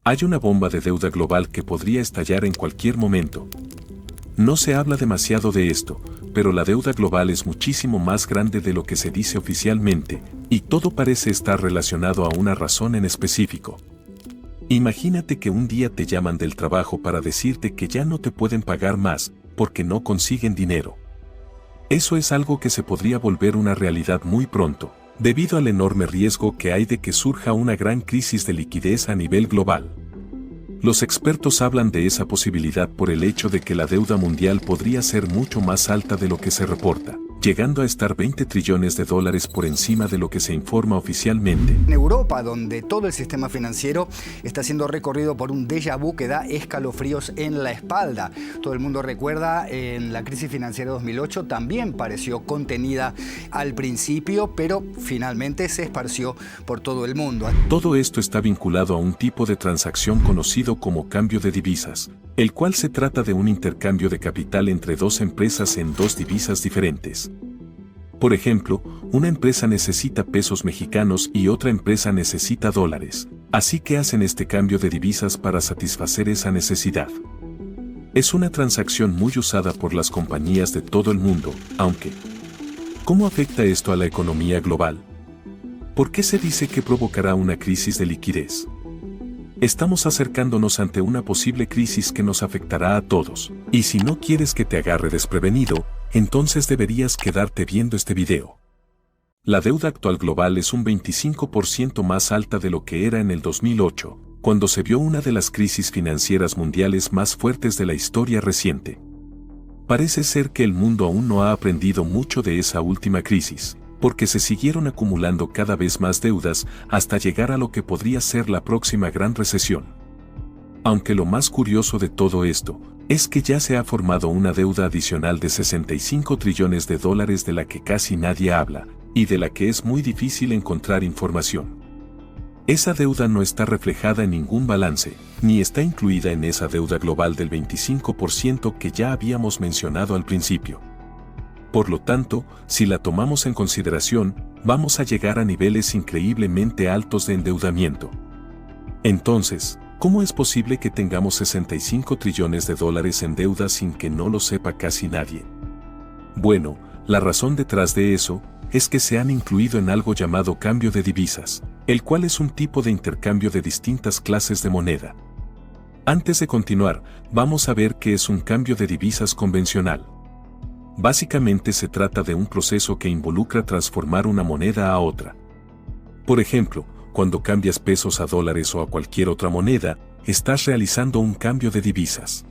Hay una bomba de deuda global que podría estallar en cualquier momento. No se habla demasiado de esto, pero la deuda global es muchísimo más grande de lo que se dice oficialmente, y todo parece estar relacionado a una razón en específico. Imagínate que un día te llaman del trabajo para decirte que ya no te pueden pagar más, porque no consiguen dinero. Eso es algo que se podría volver una realidad muy pronto, debido al enorme riesgo que hay de que surja una gran crisis de liquidez a nivel global. Los expertos hablan de esa posibilidad por el hecho de que la deuda mundial podría ser mucho más alta de lo que se reporta, llegando a estar 20 trillones de dólares por encima de lo que se informa oficialmente. En Europa, donde todo el sistema financiero está siendo recorrido por un déjà vu que da escalofríos en la espalda. Todo el mundo recuerda, en la crisis financiera de 2008 también pareció contenida al principio, pero finalmente se esparció por todo el mundo. Todo esto está vinculado a un tipo de transacción conocido como cambio de divisas, el cual se trata de un intercambio de capital entre dos empresas en dos divisas diferentes. Por ejemplo, una empresa necesita pesos mexicanos y otra empresa necesita dólares, así que hacen este cambio de divisas para satisfacer esa necesidad. Es una transacción muy usada por las compañías de todo el mundo, aunque ¿cómo afecta esto a la economía global? ¿Por qué se dice que provocará una crisis de liquidez? Estamos acercándonos ante una posible crisis que nos afectará a todos, y si no quieres que te agarre desprevenido, entonces deberías quedarte viendo este video. La deuda actual global es un 25% más alta de lo que era en el 2008, cuando se vio una de las crisis financieras mundiales más fuertes de la historia reciente. Parece ser que el mundo aún no ha aprendido mucho de esa última crisis, porque se siguieron acumulando cada vez más deudas hasta llegar a lo que podría ser la próxima gran recesión. Aunque lo más curioso de todo esto es que ya se ha formado una deuda adicional de 65 trillones de dólares de la que casi nadie habla, y de la que es muy difícil encontrar información. Esa deuda no está reflejada en ningún balance, ni está incluida en esa deuda global del 25% que ya habíamos mencionado al principio. Por lo tanto, si la tomamos en consideración, vamos a llegar a niveles increíblemente altos de endeudamiento. Entonces, ¿cómo es posible que tengamos 65 trillones de dólares en deuda sin que no lo sepa casi nadie? Bueno, la razón detrás de eso es que se han incluido en algo llamado cambio de divisas, el cual es un tipo de intercambio de distintas clases de moneda. Antes de continuar, vamos a ver qué es un cambio de divisas convencional. Básicamente se trata de un proceso que involucra transformar una moneda a otra. Por ejemplo, cuando cambias pesos a dólares o a cualquier otra moneda, estás realizando un cambio de divisas.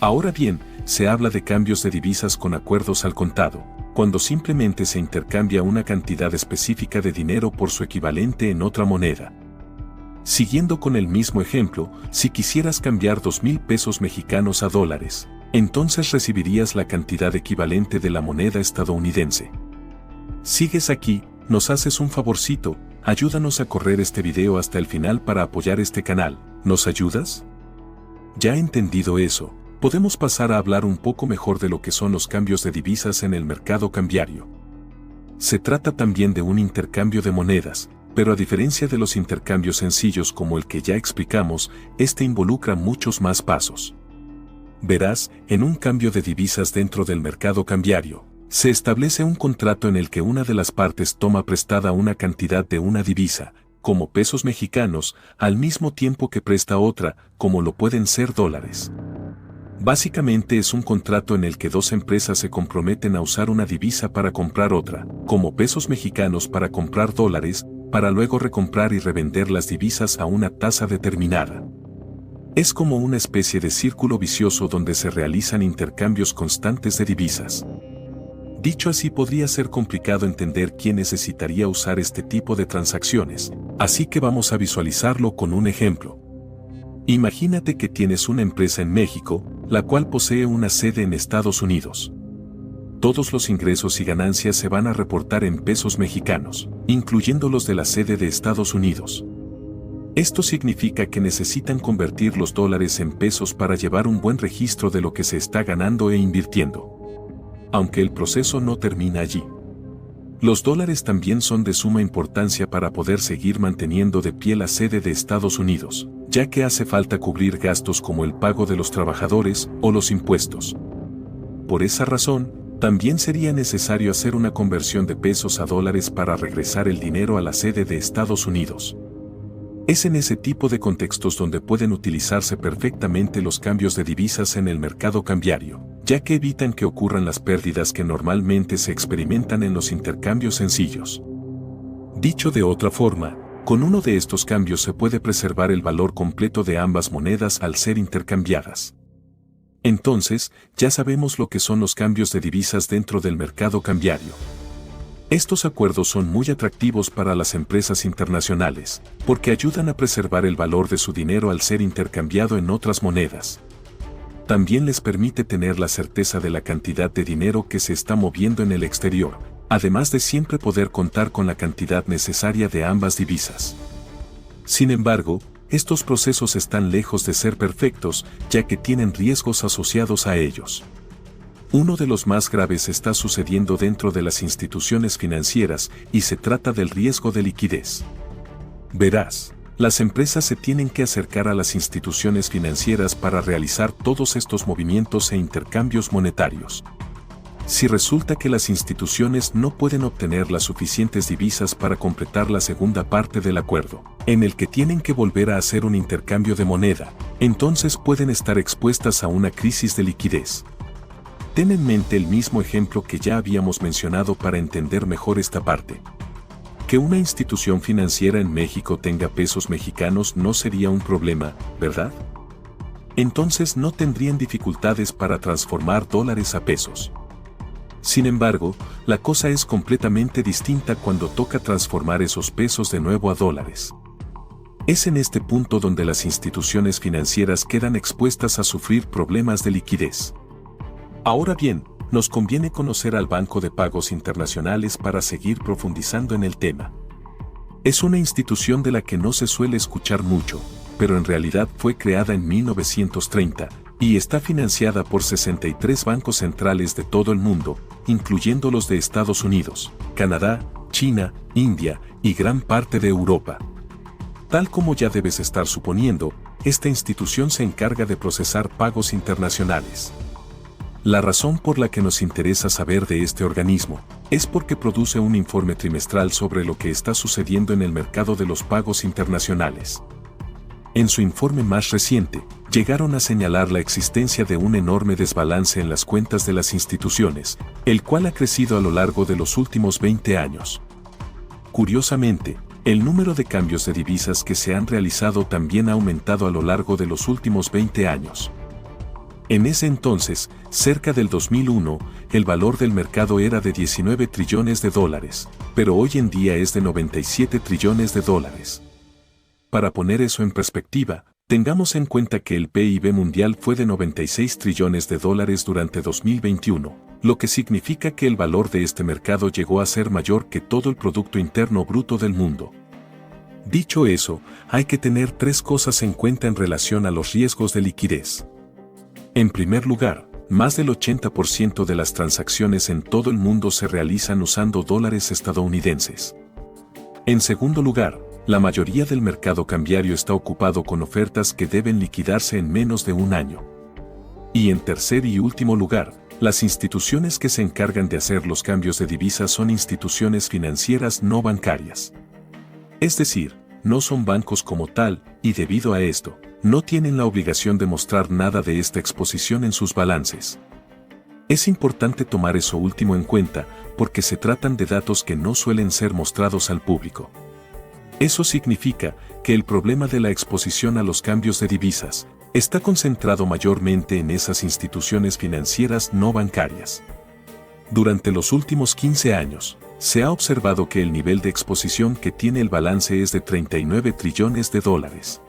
Ahora bien, se habla de cambios de divisas con acuerdos al contado, cuando simplemente se intercambia una cantidad específica de dinero por su equivalente en otra moneda. Siguiendo con el mismo ejemplo, si quisieras cambiar 2,000 pesos mexicanos a dólares, entonces recibirías la cantidad equivalente de la moneda estadounidense. ¿Sigues aquí? Nos haces un favorcito, ayúdanos a correr este video hasta el final para apoyar este canal, ¿nos ayudas? Ya entendido eso, podemos pasar a hablar un poco mejor de lo que son los cambios de divisas en el mercado cambiario. Se trata también de un intercambio de monedas, pero a diferencia de los intercambios sencillos como el que ya explicamos, este involucra muchos más pasos. Verás, en un cambio de divisas dentro del mercado cambiario, se establece un contrato en el que una de las partes toma prestada una cantidad de una divisa, como pesos mexicanos, al mismo tiempo que presta otra, como lo pueden ser dólares. Básicamente es un contrato en el que dos empresas se comprometen a usar una divisa para comprar otra, como pesos mexicanos para comprar dólares, para luego recomprar y revender las divisas a una tasa determinada. Es como una especie de círculo vicioso donde se realizan intercambios constantes de divisas. Dicho así, podría ser complicado entender quién necesitaría usar este tipo de transacciones, así que vamos a visualizarlo con un ejemplo. Imagínate que tienes una empresa en México, la cual posee una sede en Estados Unidos. Todos los ingresos y ganancias se van a reportar en pesos mexicanos, incluyendo los de la sede de Estados Unidos. Esto significa que necesitan convertir los dólares en pesos para llevar un buen registro de lo que se está ganando e invirtiendo. Aunque el proceso no termina allí. Los dólares también son de suma importancia para poder seguir manteniendo de pie la sede de Estados Unidos, ya que hace falta cubrir gastos como el pago de los trabajadores o los impuestos. Por esa razón, también sería necesario hacer una conversión de pesos a dólares para regresar el dinero a la sede de Estados Unidos. Es en ese tipo de contextos donde pueden utilizarse perfectamente los cambios de divisas en el mercado cambiario, ya que evitan que ocurran las pérdidas que normalmente se experimentan en los intercambios sencillos. Dicho de otra forma, con uno de estos cambios se puede preservar el valor completo de ambas monedas al ser intercambiadas. Entonces, ya sabemos lo que son los cambios de divisas dentro del mercado cambiario. Estos acuerdos son muy atractivos para las empresas internacionales, porque ayudan a preservar el valor de su dinero al ser intercambiado en otras monedas. También les permite tener la certeza de la cantidad de dinero que se está moviendo en el exterior, además de siempre poder contar con la cantidad necesaria de ambas divisas. Sin embargo, estos procesos están lejos de ser perfectos, ya que tienen riesgos asociados a ellos. Uno de los más graves está sucediendo dentro de las instituciones financieras y se trata del riesgo de liquidez. Verás, las empresas se tienen que acercar a las instituciones financieras para realizar todos estos movimientos e intercambios monetarios. Si resulta que las instituciones no pueden obtener las suficientes divisas para completar la segunda parte del acuerdo, en el que tienen que volver a hacer un intercambio de moneda, entonces pueden estar expuestas a una crisis de liquidez. Ten en mente el mismo ejemplo que ya habíamos mencionado para entender mejor esta parte. Que una institución financiera en México tenga pesos mexicanos no sería un problema, ¿verdad? Entonces no tendrían dificultades para transformar dólares a pesos. Sin embargo, la cosa es completamente distinta cuando toca transformar esos pesos de nuevo a dólares. Es en este punto donde las instituciones financieras quedan expuestas a sufrir problemas de liquidez. Ahora bien, nos conviene conocer al Banco de Pagos Internacionales para seguir profundizando en el tema. Es una institución de la que no se suele escuchar mucho, pero en realidad fue creada en 1930 y está financiada por 63 bancos centrales de todo el mundo, incluyendo los de Estados Unidos, Canadá, China, India y gran parte de Europa. Tal como ya debes estar suponiendo, esta institución se encarga de procesar pagos internacionales. La razón por la que nos interesa saber de este organismo es porque produce un informe trimestral sobre lo que está sucediendo en el mercado de los pagos internacionales. En su informe más reciente, llegaron a señalar la existencia de un enorme desbalance en las cuentas de las instituciones, el cual ha crecido a lo largo de los últimos 20 años. Curiosamente, el número de cambios de divisas que se han realizado también ha aumentado a lo largo de los últimos 20 años. En ese entonces, cerca del 2001, el valor del mercado era de 19 trillones de dólares, pero hoy en día es de 97 trillones de dólares. Para poner eso en perspectiva, tengamos en cuenta que el PIB mundial fue de 96 trillones de dólares durante 2021, lo que significa que el valor de este mercado llegó a ser mayor que todo el Producto Interno Bruto del mundo. Dicho eso, hay que tener tres cosas en cuenta en relación a los riesgos de liquidez. En primer lugar, más del 80% de las transacciones en todo el mundo se realizan usando dólares estadounidenses. En segundo lugar, la mayoría del mercado cambiario está ocupado con ofertas que deben liquidarse en menos de un año. Y en tercer y último lugar, las instituciones que se encargan de hacer los cambios de divisas son instituciones financieras no bancarias. Es decir, no son bancos como tal, y debido a esto, no tienen la obligación de mostrar nada de esta exposición en sus balances. Es importante tomar eso último en cuenta, porque se tratan de datos que no suelen ser mostrados al público. Eso significa que el problema de la exposición a los cambios de divisas está concentrado mayormente en esas instituciones financieras no bancarias. Durante los últimos 15 años, se ha observado que el nivel de exposición que tiene el balance es de 39 trillones de dólares.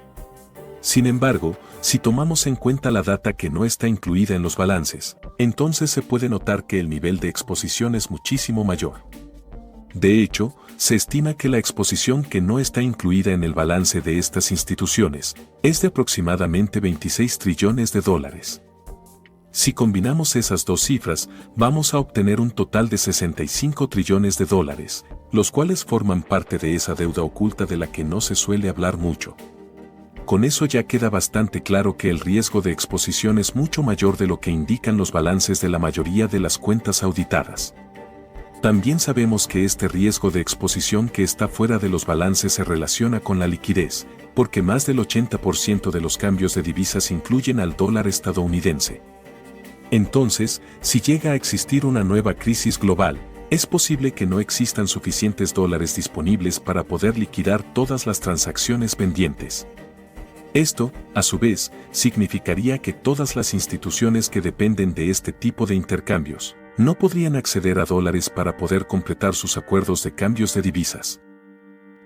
Sin embargo, si tomamos en cuenta la data que no está incluida en los balances, entonces se puede notar que el nivel de exposición es muchísimo mayor. De hecho, se estima que la exposición que no está incluida en el balance de estas instituciones es de aproximadamente 26 trillones de dólares. Si combinamos esas dos cifras, vamos a obtener un total de 65 trillones de dólares, los cuales forman parte de esa deuda oculta de la que no se suele hablar mucho. Con eso ya queda bastante claro que el riesgo de exposición es mucho mayor de lo que indican los balances de la mayoría de las cuentas auditadas. También sabemos que este riesgo de exposición que está fuera de los balances se relaciona con la liquidez, porque más del 80% de los cambios de divisas incluyen al dólar estadounidense. Entonces, si llega a existir una nueva crisis global, es posible que no existan suficientes dólares disponibles para poder liquidar todas las transacciones pendientes. Esto, a su vez, significaría que todas las instituciones que dependen de este tipo de intercambios no podrían acceder a dólares para poder completar sus acuerdos de cambios de divisas.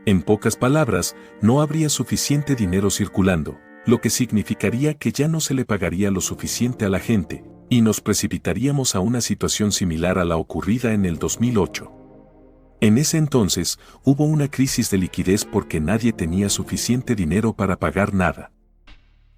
En pocas palabras, no habría suficiente dinero circulando, lo que significaría que ya no se le pagaría lo suficiente a la gente, y nos precipitaríamos a una situación similar a la ocurrida en el 2008. En ese entonces, hubo una crisis de liquidez porque nadie tenía suficiente dinero para pagar nada.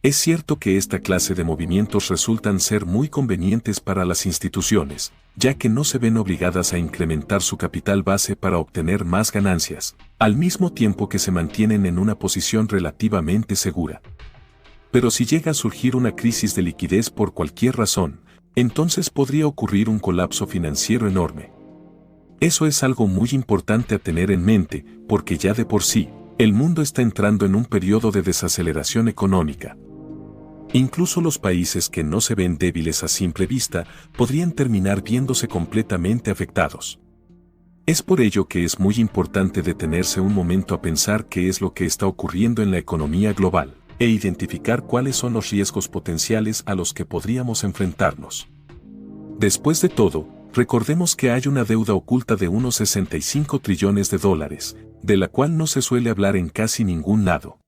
Es cierto que esta clase de movimientos resultan ser muy convenientes para las instituciones, ya que no se ven obligadas a incrementar su capital base para obtener más ganancias, al mismo tiempo que se mantienen en una posición relativamente segura. Pero si llega a surgir una crisis de liquidez por cualquier razón, entonces podría ocurrir un colapso financiero enorme. Eso es algo muy importante a tener en mente, porque ya de por sí, el mundo está entrando en un periodo de desaceleración económica. Incluso los países que no se ven débiles a simple vista podrían terminar viéndose completamente afectados. Es por ello que es muy importante detenerse un momento a pensar qué es lo que está ocurriendo en la economía global, e identificar cuáles son los riesgos potenciales a los que podríamos enfrentarnos. Después de todo, recordemos que hay una deuda oculta de unos 65 trillones de dólares, de la cual no se suele hablar en casi ningún lado.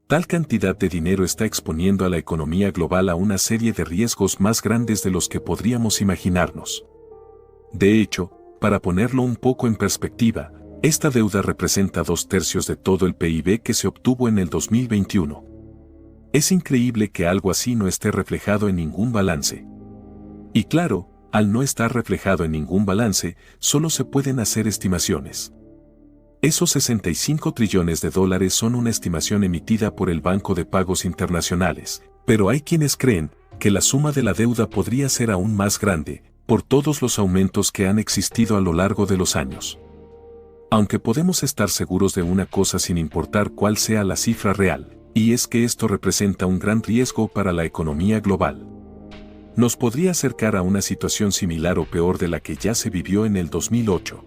Tal cantidad de dinero está exponiendo a la economía global a una serie de riesgos más grandes de los que podríamos imaginarnos. De hecho, para ponerlo un poco en perspectiva, esta deuda representa 2/3 de todo el PIB que se obtuvo en el 2021. Es increíble que algo así no esté reflejado en ningún balance. Y claro, al no estar reflejado en ningún balance, solo se pueden hacer estimaciones. Esos 65 trillones de dólares son una estimación emitida por el Banco de Pagos Internacionales, pero hay quienes creen que la suma de la deuda podría ser aún más grande, por todos los aumentos que han existido a lo largo de los años. Aunque podemos estar seguros de una cosa sin importar cuál sea la cifra real, y es que esto representa un gran riesgo para la economía global. Nos podría acercar a una situación similar o peor de la que ya se vivió en el 2008.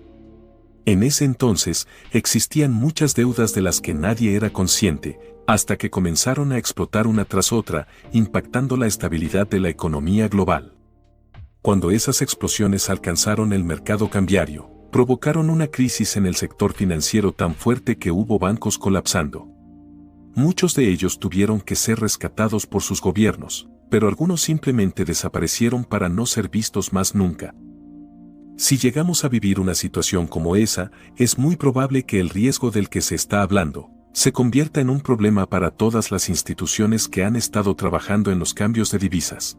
En ese entonces, existían muchas deudas de las que nadie era consciente, hasta que comenzaron a explotar una tras otra, impactando la estabilidad de la economía global. Cuando esas explosiones alcanzaron el mercado cambiario, provocaron una crisis en el sector financiero tan fuerte que hubo bancos colapsando. Muchos de ellos tuvieron que ser rescatados por sus gobiernos, pero algunos simplemente desaparecieron para no ser vistos más nunca. Si llegamos a vivir una situación como esa, es muy probable que el riesgo del que se está hablando se convierta en un problema para todas las instituciones que han estado trabajando en los cambios de divisas.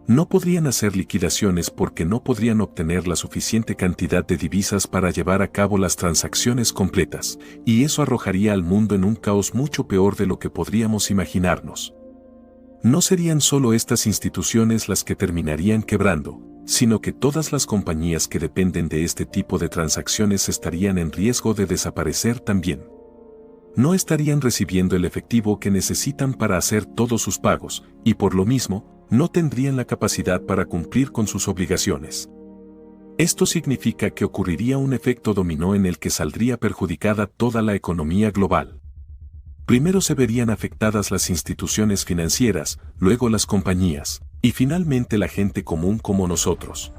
No podrían hacer liquidaciones porque no podrían obtener la suficiente cantidad de divisas para llevar a cabo las transacciones completas, y eso arrojaría al mundo en un caos mucho peor de lo que podríamos imaginarnos. No serían solo estas instituciones las que terminarían quebrando, sino que todas las compañías que dependen de este tipo de transacciones estarían en riesgo de desaparecer también. No estarían recibiendo el efectivo que necesitan para hacer todos sus pagos, y por lo mismo, no tendrían la capacidad para cumplir con sus obligaciones. Esto significa que ocurriría un efecto dominó en el que saldría perjudicada toda la economía global. Primero se verían afectadas las instituciones financieras, luego las compañías, y finalmente la gente común como nosotros.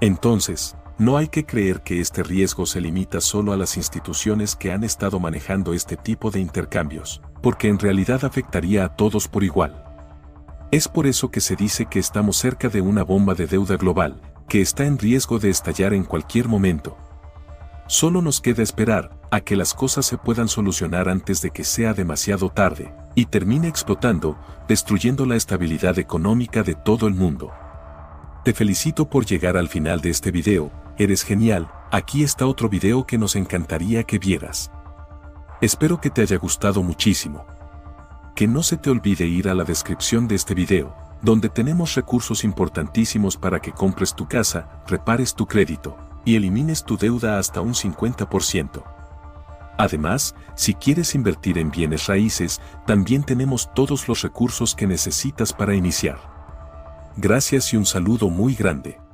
Entonces, no hay que creer que este riesgo se limita solo a las instituciones que han estado manejando este tipo de intercambios, porque en realidad afectaría a todos por igual. Es por eso que se dice que estamos cerca de una bomba de deuda global, que está en riesgo de estallar en cualquier momento. Solo nos queda esperar, a que las cosas se puedan solucionar antes de que sea demasiado tarde, y termine explotando, destruyendo la estabilidad económica de todo el mundo. Te felicito por llegar al final de este video, eres genial, aquí está otro video que nos encantaría que vieras. Espero que te haya gustado muchísimo. Que no se te olvide ir a la descripción de este video, donde tenemos recursos importantísimos para que compres tu casa, repares tu crédito, y elimines tu deuda hasta un 50%. Además, si quieres invertir en bienes raíces, también tenemos todos los recursos que necesitas para iniciar. Gracias y un saludo muy grande.